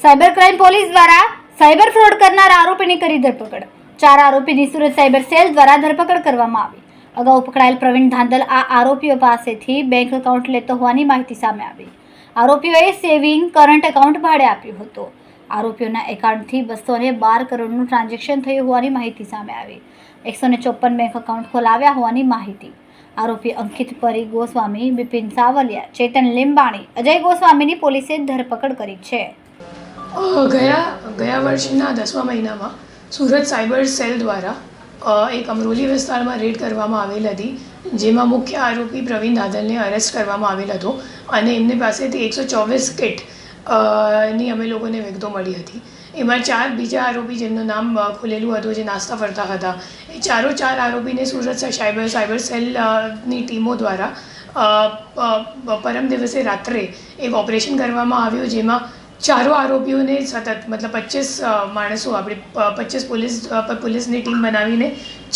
Cyber crime police દ્વારા cyber fraud કરનાર આરોપીની કરી ધરપકડ। 4 આરોપીની સુરત સાયબર સેલ દ્વારા ધરપકડ કરવામાં આવી। અગાઉ પકડાયેલ પ્રવીણ ધાંધલ આ આરોપીઓ પાસેથી બેંક એકાઉન્ટ લેતો હોવાની માહિતી સામે આવી। આરોપીઓએ સેવિંગ કરંટ એકાઉન્ટ ભાડે આપ્યું હતું। આરોપીઓના એકાઉન્ટથી 212 કરોડનું ટ્રાન્ઝેક્શન થયું હોવાની માહિતી સામે આવી। 154 બેંક એકાઉન્ટ ખોલાવ્યા હોવાની માહિતી। આરોપી અંકિત પરી ગોસ્વામી, બિપિન સાવલિયા, ચેતન લીંબાણી, અજય ગોસ્વામીની પોલીસે ધરપકડ કરી છે। ગયા વર્ષના 10મા મહિનામાં સુરત સાયબર સેલ દ્વારા એક અમરોલી વિસ્તારમાં રેડ કરવામાં આવેલ હતી, જેમાં મુખ્ય આરોપી પ્રવીણ ધાંધલને અરેસ્ટ કરવામાં આવેલ હતો અને એમની પાસેથી 124 કિટ ની અમે લોકોને વિગતો મળી હતી। એમાં 4 બીજા આરોપી જેમનું નામ ખુલેલું હતું, જે નાસ્તા ફરતા હતા। એ 4 આરોપીને સુરત સાયબર સેલની ટીમો દ્વારા પરમ દિવસે રાત્રે એક ઓપરેશન કરવામાં આવ્યું, જેમાં 4 આરોપીઓને સતત મતલબ 25 માણસો આપણી 25 પોલીસની ટીમ બનાવીને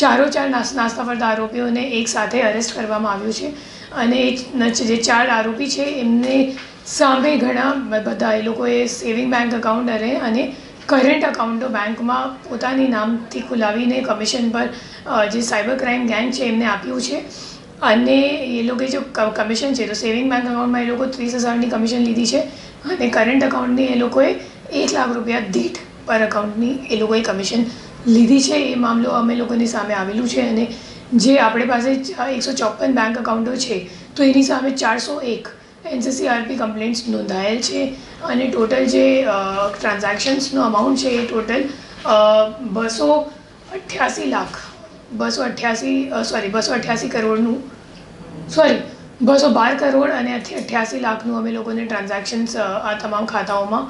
4 નાસ્તા ફરતા આરોપીઓને એક સાથે અરેસ્ટ કરવામાં આવ્યું છે। અને જે 4 આરોપી છે એમને સામે ઘણા બધા એ લોકોએ સેવિંગ બેંક એકાઉન્ટ અને કરંટ એકાઉન્ટો બેંકમાં પોતાની નામથી ખોલાવીને કમિશન પર જે સાયબર ક્રાઇમ ગેંગ છે એમને આપ્યું છે। અને એ લોકોએ જો કમિશન છે તો સેવિંગ બેંક એકાઉન્ટમાં એ લોકો 30,000ની કમિશન લીધી છે અને કરંટ એકાઉન્ટની એ લોકોએ 1 લાખ રૂપિયા દીઠ પર એકાઉન્ટની એ લોકોએ કમિશન લીધી છે। એ મામલો અમે લોકોની સામે આવેલું છે અને જે આપણી પાસે 154 બેંક એકાઉન્ટો છે તો એની સામે 401 NCCRP કમ્પ્લેન્ટ્સ નોંધાયેલ છે અને ટોટલ જે ટ્રાન્ઝેક્શન્સનો અમાઉન્ટ છે એ ટોટલ 288 કરોડનું 212 કરોડ અને 88 લાખનું અમે લોકોને ટ્રાન્ઝેક્શન્સ આ તમામ ખાતાઓમાં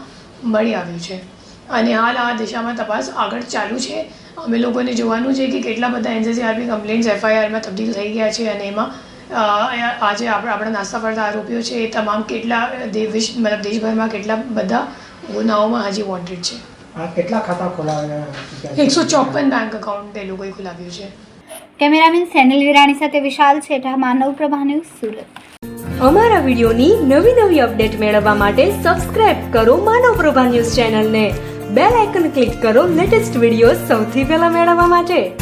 મળી આવ્યું છે અને હાલ આ દિશામાં તપાસ આગળ ચાલુ છે। અમે લોકોને જોવાનું છે કે કેટલા બધા NCCRP કમ્પ્લેન્ટ્સ FIRમાં તબદીલ થઈ ગયા છે અને એમાં આજે આપણા નાસ્તા ફરતા આરોપીઓ છે એ તમામ કેટલા દેશભરમાં કેટલા બધા ગુનાઓમાં હજી વોન્ટેડ છે। કેટલા ખાતા ખોલાવ્યા? 154 બેંક એકાઉન્ટ એ લોકોએ ખોલાવ્યું છે। કેમેરામેન સેનલ વિરાણી સાથે વિશાલ છેઠા, માનવ પ્રભા ન્યૂઝ, સુરત। અમારા વિડીયોની નવી અપડેટ મેળવવા માટે સબસ્ક્રાઇબ કરો માનવ પ્રભા ન્યૂઝ ચેનલને। બેલ આઇકન ક્લિક કરો લેટેસ્ટ વિડીયો સૌથી પહેલા મેળવવા માટે।